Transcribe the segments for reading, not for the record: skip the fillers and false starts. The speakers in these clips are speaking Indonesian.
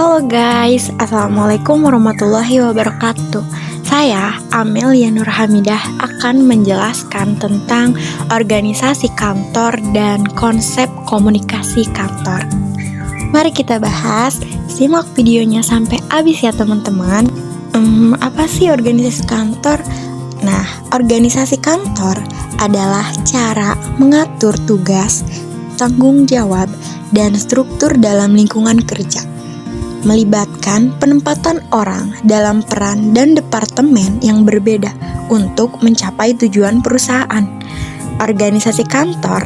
Halo guys, Assalamualaikum warahmatullahi wabarakatuh. Saya Amelia Nur Hamidah akan menjelaskan tentang organisasi kantor dan konsep komunikasi kantor. Mari kita bahas, simak videonya sampai habis ya teman-teman. Apa sih organisasi kantor? Nah, organisasi kantor adalah cara mengatur tugas, tanggung jawab, dan struktur dalam lingkungan kerja, melibatkan penempatan orang dalam peran dan departemen yang berbeda untuk mencapai tujuan perusahaan. Organisasi kantor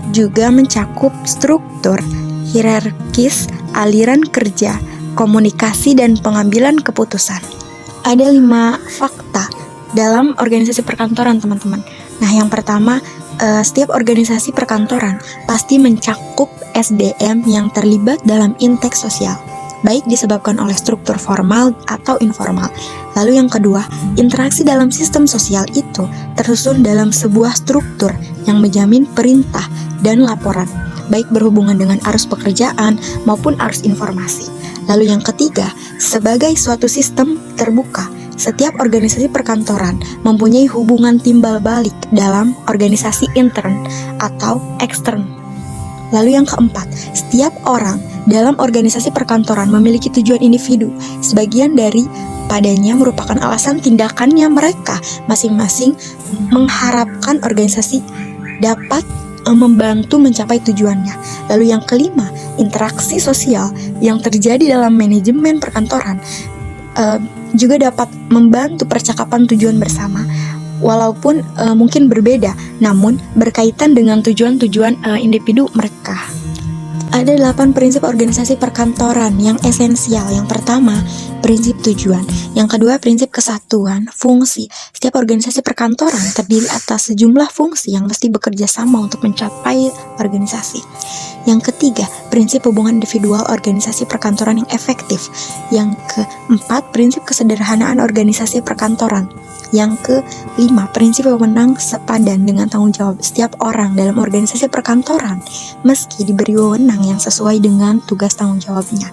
juga mencakup struktur, hierarkis, aliran kerja, komunikasi, dan pengambilan keputusan. Ada 5 fakta dalam organisasi perkantoran, teman-teman. Nah, yang pertama, setiap organisasi perkantoran pasti mencakup SDM yang terlibat dalam intake sosial, baik disebabkan oleh struktur formal atau informal. Lalu yang kedua, interaksi dalam sistem sosial itu tersusun dalam sebuah struktur yang menjamin perintah dan laporan, baik berhubungan dengan arus pekerjaan maupun arus informasi. Lalu yang ketiga, sebagai suatu sistem terbuka, setiap organisasi perkantoran mempunyai hubungan timbal balik dalam organisasi intern atau ekstern. Lalu yang keempat, setiap orang dalam organisasi perkantoran memiliki tujuan individu. Sebagian dari padanya merupakan alasan tindakannya mereka masing-masing mengharapkan organisasi dapat membantu mencapai tujuannya. Lalu yang kelima, interaksi sosial yang terjadi dalam manajemen perkantoran juga dapat membantu percakapan tujuan bersama, walaupun mungkin berbeda, namun berkaitan dengan tujuan-tujuan individu mereka. Ada 8 prinsip organisasi perkantoran yang esensial. Yang pertama, prinsip tujuan. Yang kedua, prinsip kesatuan fungsi. Setiap organisasi perkantoran terdiri atas sejumlah fungsi yang mesti bekerja sama untuk mencapai organisasi. Yang ketiga, prinsip hubungan individual organisasi perkantoran yang efektif. Yang keempat, prinsip kesederhanaan organisasi perkantoran. Yang kelima, prinsip wewenang sepadan dengan tanggung jawab setiap orang dalam organisasi perkantoran meski diberi wewenang yang sesuai dengan tugas tanggung jawabnya.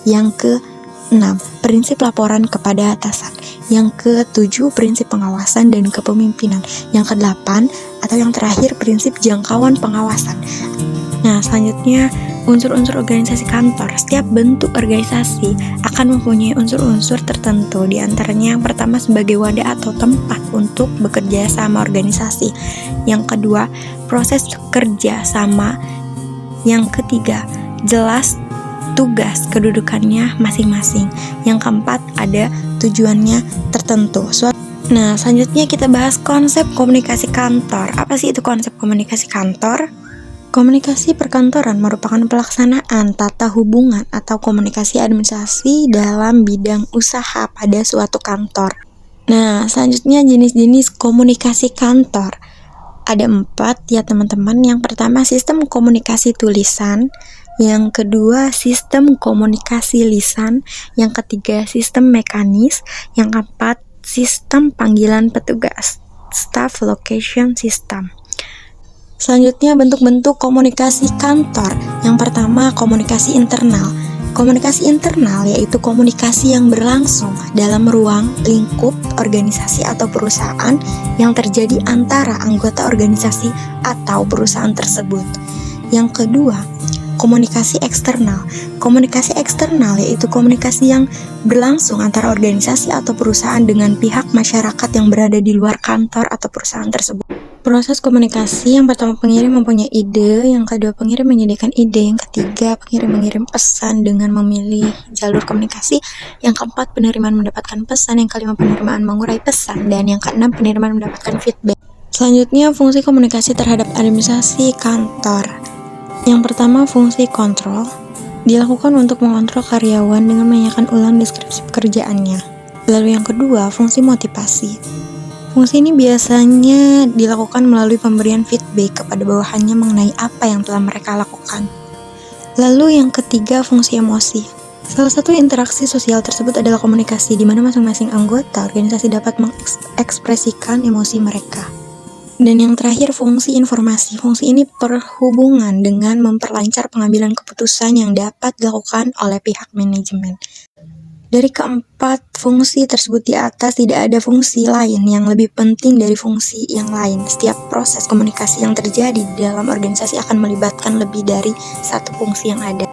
Yang keenam, prinsip laporan kepada atasan. Yang ketujuh, prinsip pengawasan dan kepemimpinan. Yang kedelapan atau yang terakhir, prinsip jangkauan pengawasan. Nah, selanjutnya unsur-unsur organisasi kantor. Setiap bentuk organisasi akan mempunyai unsur-unsur tertentu. Di antaranya yang pertama sebagai wadah atau tempat untuk bekerja sama organisasi. Yang kedua, proses kerja sama. Yang ketiga, jelas tugas kedudukannya masing-masing. Yang keempat, ada tujuannya tertentu. Nah, selanjutnya kita bahas konsep komunikasi kantor. Apa sih itu konsep komunikasi kantor? Komunikasi perkantoran merupakan pelaksanaan tata hubungan atau komunikasi administrasi dalam bidang usaha pada suatu kantor. Nah, selanjutnya jenis-jenis komunikasi kantor. Ada 4 ya teman-teman. Yang pertama, sistem komunikasi tulisan. Yang kedua, sistem komunikasi lisan. Yang ketiga, sistem mekanis. Yang keempat, sistem panggilan petugas, staff location system. Selanjutnya, bentuk-bentuk komunikasi kantor. Yang pertama, komunikasi internal. Komunikasi internal yaitu komunikasi yang berlangsung dalam ruang lingkup organisasi atau perusahaan yang terjadi antara anggota organisasi atau perusahaan tersebut. Yang kedua, komunikasi eksternal. Komunikasi eksternal yaitu komunikasi yang berlangsung antara organisasi atau perusahaan dengan pihak masyarakat yang berada di luar kantor atau perusahaan tersebut. Proses komunikasi, yang pertama pengirim mempunyai ide, yang kedua pengirim menyediakan ide, yang ketiga pengirim mengirim pesan dengan memilih jalur komunikasi, yang keempat penerimaan mendapatkan pesan, yang kelima penerimaan mengurai pesan, dan yang keenam penerimaan mendapatkan feedback. Selanjutnya, fungsi komunikasi terhadap administrasi kantor. Yang pertama, fungsi kontrol dilakukan untuk mengontrol karyawan dengan menanyakan ulang deskripsi pekerjaannya. Lalu yang kedua, fungsi motivasi. Fungsi ini biasanya dilakukan melalui pemberian feedback kepada bawahannya mengenai apa yang telah mereka lakukan. Lalu yang ketiga, fungsi emosi. Salah satu interaksi sosial tersebut adalah komunikasi, di mana masing-masing anggota organisasi dapat mengekspresikan emosi mereka. Dan yang terakhir, fungsi informasi. Fungsi ini berhubungan dengan memperlancar pengambilan keputusan yang dapat dilakukan oleh pihak manajemen. Dari keempat fungsi tersebut di atas, tidak ada fungsi lain yang lebih penting dari fungsi yang lain. Setiap proses komunikasi yang terjadi di dalam organisasi akan melibatkan lebih dari satu fungsi yang ada.